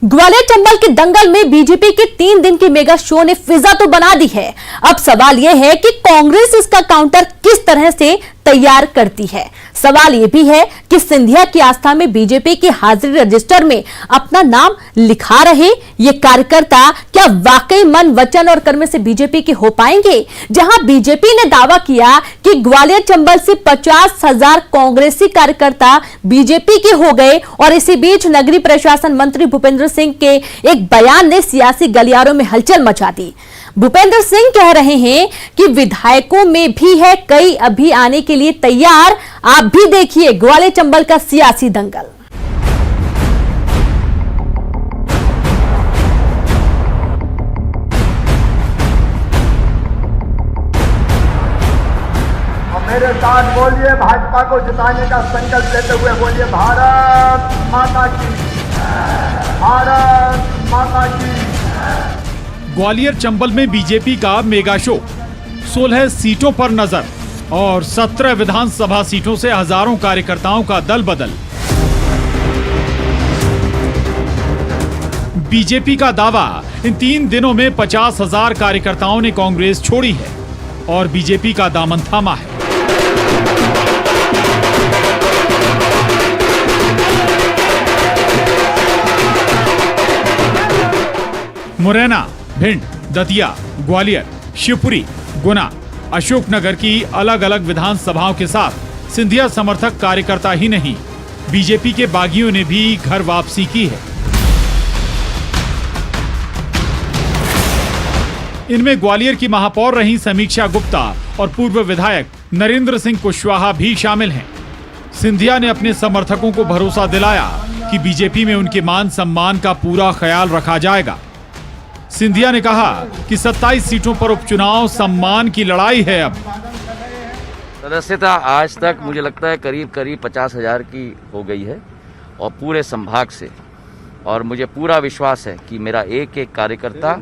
ग्वालियर चंबल के दंगल में बीजेपी के 3 दिन के मेगा शो ने फिजा तो बना दी है। अब सवाल यह है कि कांग्रेस इसका काउंटर किस तरह से तैयार करती है। सवाल यह भी है कि सिंधिया की आस्था में बीजेपी के हाजिरी रजिस्टर में अपना नाम लिखा रहे ये कार्यकर्ता क्या वाकई मन, वचन और कर्म से बीजेपी के हो पाएंगे। जहां बीजेपी ने दावा किया कि ग्वालियर चंबल से 50,000 कांग्रेसी कार्यकर्ता बीजेपी के हो गए और इसी बीच नगरीय प्रशासन मंत्री भूपेंद्र सिंह के एक बयान ने सियासी गलियारों में हलचल मचा दी। भूपेंद्र सिंह कह रहे हैं कि विधायकों में भी है कई अभी आने के लिए तैयार। आप भी देखिए ग्वालियर चंबल का सियासी दंगल। मेरे साथ बोलिए, भाजपा को जिताने का संकल्प लेते हुए बोलिए, भारत माता की, भारत माता की। ग्वालियर चंबल में बीजेपी का मेगा शो, 16 सीटों पर नजर और 17 विधानसभा सीटों से हजारों कार्यकर्ताओं का दल बदल। बीजेपी का दावा, इन 3 दिनों में 50,000 कार्यकर्ताओं ने कांग्रेस छोड़ी है और बीजेपी का दामन थामा है। मुरैना, भिंड, दतिया, ग्वालियर, शिवपुरी, गुना, अशोकनगर की अलग अलग विधानसभाओं के साथ सिंधिया समर्थक कार्यकर्ता ही नहीं, बीजेपी के बागियों ने भी घर वापसी की है। इनमें ग्वालियर की महापौर रही समीक्षा गुप्ता और पूर्व विधायक नरेंद्र सिंह कुशवाहा भी शामिल हैं। सिंधिया ने अपने समर्थकों को भरोसा दिलाया कि बीजेपी में उनके मान सम्मान का पूरा ख्याल रखा जाएगा। सिंधिया ने कहा कि 27 सीटों पर उपचुनाव सम्मान की लड़ाई है। अब सदस्यता आज तक मुझे लगता है करीब 50,000 की हो गई है और पूरे संभाग से, और मुझे पूरा विश्वास है कि मेरा एक एक कार्यकर्ता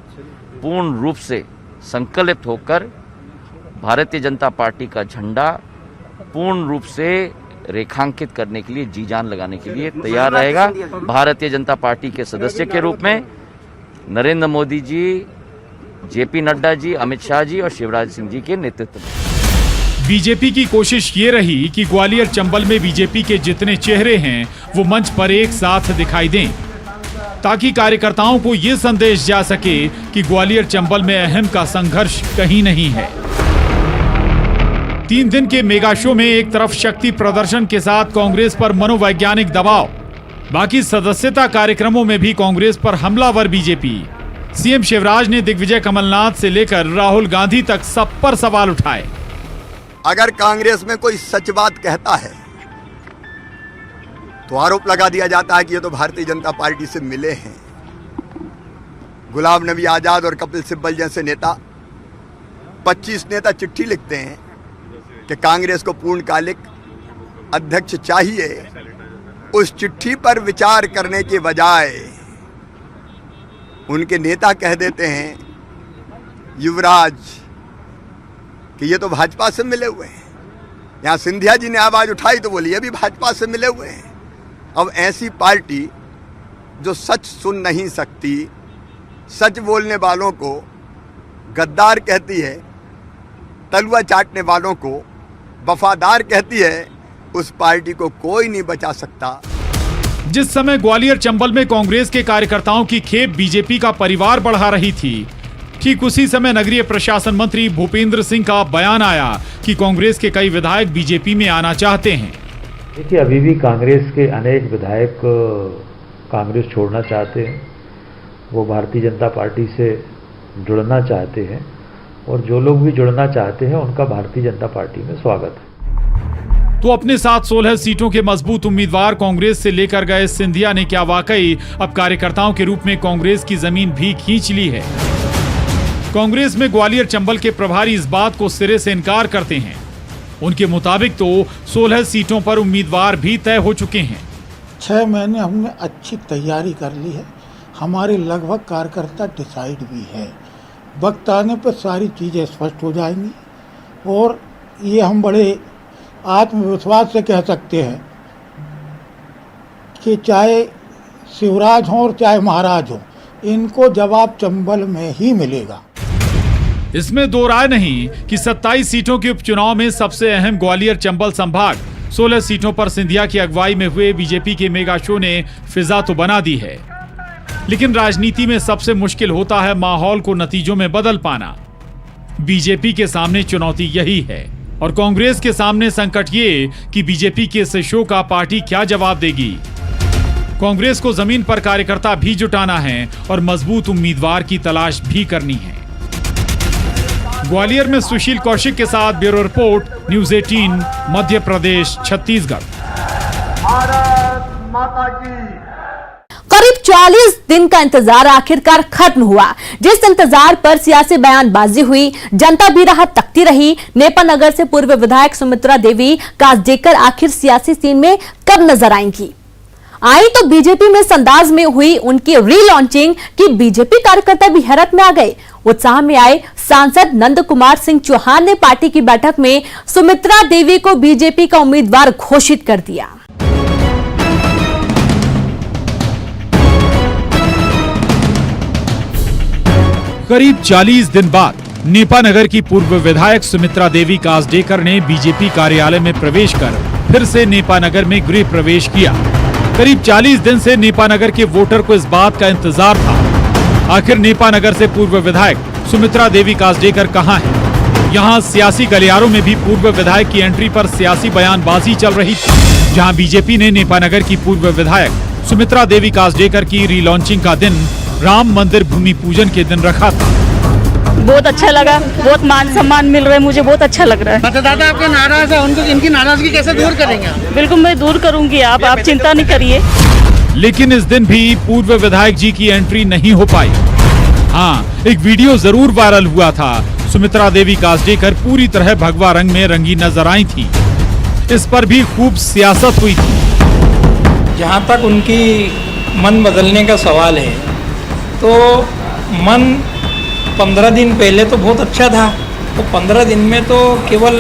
पूर्ण रूप से संकल्पित होकर भारतीय जनता पार्टी का झंडा पूर्ण रूप से रेखांकित करने के लिए, जी जान लगाने के लिए तैयार रहेगा। भारतीय जनता पार्टी के सदस्य के रूप में नरेंद्र मोदी जी, जेपी नड्डा जी, अमित शाह जी और शिवराज सिंह जी के नेतृत्व में। बीजेपी की कोशिश ये रही कि ग्वालियर चंबल में बीजेपी के जितने चेहरे हैं वो मंच पर एक साथ दिखाई दें, ताकि कार्यकर्ताओं को ये संदेश जा सके कि ग्वालियर चंबल में अहम का संघर्ष कहीं नहीं है। 3 दिन के मेगा शो में एक तरफ शक्ति प्रदर्शन के साथ कांग्रेस पर मनोवैज्ञानिक दबाव, बाकी सदस्यता कार्यक्रमों में भी कांग्रेस पर हमलावर बीजेपी। सीएम शिवराज ने दिग्विजय कमलनाथ से लेकर राहुल गांधी तक सब पर सवाल उठाए। अगर कांग्रेस में कोई सच बात कहता है तो आरोप लगा दिया जाता है कि ये तो भारतीय जनता पार्टी से मिले हैं। गुलाम नबी आजाद और कपिल सिब्बल जैसे नेता, 25 नेता चिट्ठी लिखते हैं कि कांग्रेस को पूर्णकालिक अध्यक्ष चाहिए। उस चिट्ठी पर विचार करने के बजाय उनके नेता कह देते हैं युवराज कि ये तो भाजपा से मिले हुए हैं। यहाँ सिंधिया जी ने आवाज उठाई तो बोली ये भी भाजपा से मिले हुए हैं। अब ऐसी पार्टी जो सच सुन नहीं सकती, सच बोलने वालों को गद्दार कहती है, तलवा चाटने वालों को वफादार कहती है, उस पार्टी को कोई नहीं बचा सकता। जिस समय ग्वालियर चंबल में कांग्रेस के कार्यकर्ताओं की खेप बीजेपी का परिवार बढ़ा रही थी, ठीक उसी समय नगरीय प्रशासन मंत्री भूपेंद्र सिंह का बयान आया कि कांग्रेस के कई विधायक बीजेपी में आना चाहते हैं। देखिए, अभी भी कांग्रेस के अनेक विधायक कांग्रेस छोड़ना चाहते हैं, वो भारतीय जनता पार्टी से जुड़ना चाहते हैं, और जो लोग भी जुड़ना चाहते हैं उनका भारतीय जनता पार्टी में स्वागत है। तो अपने साथ 16 सीटों के मजबूत उम्मीदवार कांग्रेस से लेकर गए सिंधिया ने क्या वाकई अब कार्यकर्ताओं के रूप में कांग्रेस की जमीन भी खींच ली है? कांग्रेस में ग्वालियर चंबल के प्रभारी इस बात को सिरे से इनकार करते हैं। उनके मुताबिक तो 16 सीटों पर उम्मीदवार भी तय हो चुके हैं। 6 महीने हमने अच्छी तैयारी कर ली है, हमारे लगभग कार्यकर्ता डिसाइड भी है। वक्त आने पर सारी चीज़ें स्पष्ट हो जाएंगी और ये हम बड़े आत्मविश्वास से कह सकते हैं कि चाहे शिवराज हों और चाहे महाराज हों, इनको जवाब चंबल में ही मिलेगा। इसमें दो राय नहीं कि 27 सीटों के उपचुनाव में सबसे अहम ग्वालियर चंबल संभाग 16 सीटों पर सिंधिया की अगुवाई में हुए बीजेपी के मेगा शो ने फिजा तो बना दी है, लेकिन राजनीति में सबसे मुश्किल होता है माहौल को नतीजों में बदल पाना। बीजेपी के सामने चुनौती यही है और कांग्रेस के सामने संकट ये कि बीजेपी के इस शो का पार्टी क्या जवाब देगी। कांग्रेस को जमीन पर कार्यकर्ता भी जुटाना है और मजबूत उम्मीदवार की तलाश भी करनी है। ग्वालियर में सुशील कौशिक के साथ bureau report, news 18, Madhya Pradesh, Chhattisgarh. करीब 40 दिन का इंतजार आखिरकार खत्म हुआ। जिस इंतजार पर सियासी बयानबाजी हुई, जनता भी राह तकती रही। नेपानगर से पूर्व विधायक सुमित्रा देवी कासडेकर आखिर सियासी सीन में कब नजर आएंगी? आई तो बीजेपी में संदाज में हुई उनकी रीलॉन्चिंग कि बीजेपी कार्यकर्ता भी हैरत में आ गए। उत्साह में आए सांसद नंद कुमार सिंह चौहान ने पार्टी की बैठक में सुमित्रा देवी को बीजेपी का उम्मीदवार घोषित कर दिया। करीब 40 दिन बाद नेपानगर की पूर्व विधायक सुमित्रा देवी कासडेकर ने बीजेपी कार्यालय में प्रवेश कर फिर से नेपानगर में गृह प्रवेश किया। करीब 40 दिन से नेपानगर के वोटर को इस बात का इंतजार था, आखिर नेपानगर से पूर्व विधायक सुमित्रा देवी कासडेकर कहां है। यहां सियासी गलियारों में भी पूर्व विधायक की एंट्री पर सियासी बयानबाजी चल रही थी। जहां बीजेपी ने नेपानगर की पूर्व विधायक सुमित्रा देवी कासडेकर की रीलॉन्चिंग का दिन राम मंदिर भूमि पूजन के दिन रखा था। बहुत अच्छा लगा, बहुत मान सम्मान मिल रहा है, मुझे बहुत अच्छा लग रहा है। मतदाता आपके नाराज है, उनको इनकी नाराजगी कैसे दूर करेंगे? बिल्कुल मैं दूर करूंगी, आप चिंता नहीं करिए। लेकिन इस दिन भी पूर्व विधायक जी की एंट्री नहीं हो पाई। हाँ, एक वीडियो जरूर वायरल हुआ था। सुमित्रा देवी कासडेकर पूरी तरह भगवा रंग में रंगी नजर आई थी। इस पर भी खूब सियासत हुई थी। जहाँ तक उनकी मन बदलने का सवाल है, तो मन 15 दिन पहले तो बहुत अच्छा था, तो 15 दिन में तो केवल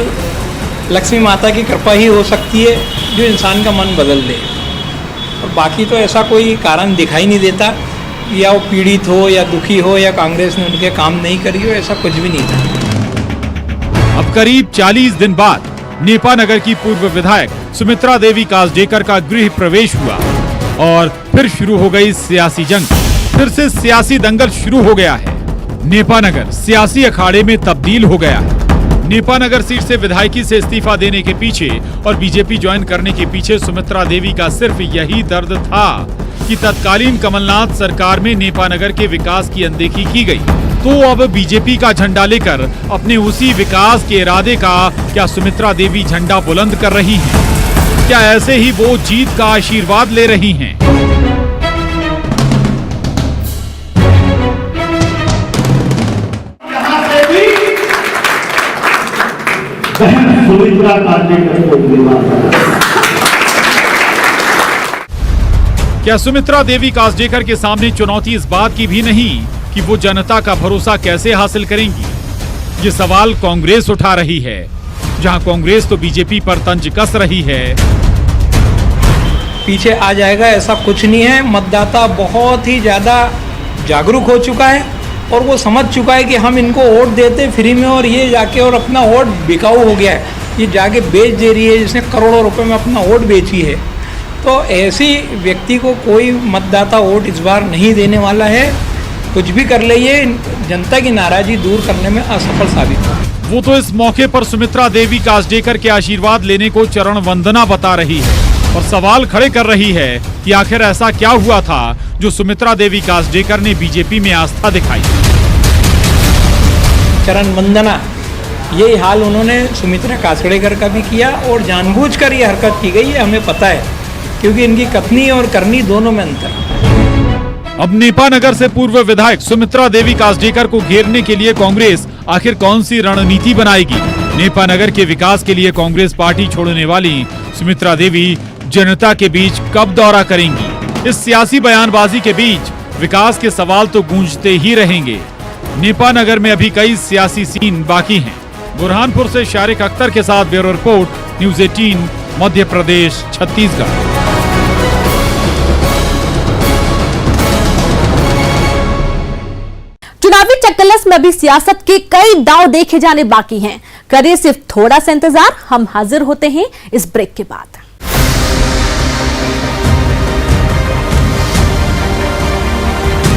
लक्ष्मी माता की कृपा ही हो सकती है जो इंसान का मन बदल दे, और बाकी तो ऐसा कोई कारण दिखाई नहीं देता, या वो पीड़ित हो या दुखी हो या कांग्रेस ने उनके काम नहीं करी हो, ऐसा कुछ भी नहीं था। अब करीब 40 दिन बाद नेपानगर की पूर्व विधायक सुमित्रा देवी कासडेकर का गृह प्रवेश हुआ और फिर शुरू हो गई सियासी जंग। फिर से सियासी दंगल शुरू हो गया है। नेपानगर सियासी अखाड़े में तब्दील हो गया है। नेपानगर सीट से विधायकी से इस्तीफा देने के पीछे और बीजेपी ज्वाइन करने के पीछे सुमित्रा देवी का सिर्फ यही दर्द था कि तत्कालीन कमलनाथ सरकार में नेपानगर के विकास की अनदेखी की गई। तो अब बीजेपी का झंडा लेकर अपने उसी विकास के इरादे का क्या सुमित्रा देवी झंडा बुलंद कर रही हैं? क्या ऐसे ही वो जीत का आशीर्वाद ले रही हैं? क्या सुमित्रा देवी कासडेकर के सामने चुनौती इस बात की भी नहीं कि वो जनता का भरोसा कैसे हासिल करेंगी? ये सवाल कांग्रेस उठा रही है, जहां कांग्रेस तो बीजेपी पर तंज कस रही है। पीछे आ जाएगा ऐसा कुछ नहीं है। मतदाता बहुत ही ज़्यादा जागरूक हो चुका है और वो समझ चुका है कि हम इनको वोट देते फ्री में, और ये जाके और अपना वोट बिकाऊ हो गया है, ये जाके बेच दे रही है, जिसने करोड़ों रुपए में अपना वोट बेची है। तो ऐसी व्यक्ति को कोई मतदाता वोट इस बार नहीं देने वाला है। कुछ भी कर ले, ये जनता की नाराजगी दूर करने में असफल साबित हुआ। वो तो इस मौके पर सुमित्रा देवी कासडेकर के आशीर्वाद लेने को चरण वंदना बता रही है और सवाल खड़े कर रही है कि आखिर ऐसा क्या हुआ था जो सुमित्रा देवी कासडेकर ने बीजेपी में आस्था दिखाई। चरण वंदना, यही हाल उन्होंने सुमित्रा कासडेकर का भी किया और जानबूझकर ये हरकत की गई है, हमें पता है, क्योंकि इनकी कथनी और करनी दोनों में अंतर है। अब नेपानगर से पूर्व विधायक सुमित्रा देवी कासडेकर को घेरने के लिए कांग्रेस आखिर कौन सी रणनीति बनाएगी? नेपानगर के विकास के लिए कांग्रेस पार्टी छोड़ने वाली सुमित्रा देवी जनता के बीच कब दौरा करेंगी? इस सियासी बयानबाजी के बीच विकास के सवाल तो गूंजते ही रहेंगे। नेपानगर में अभी कई सियासी सीन बाकी हैं। बुरहानपुर से शारिक अख्तर के साथ bureau report, news 18, Madhya Pradesh, Chhattisgarh. चुनावी चक्कलस में अभी सियासत के कई दांव देखे जाने बाकी हैं। करिए सिर्फ थोड़ा सा इंतजार, हम हाजिर होते हैं इस ब्रेक के बाद।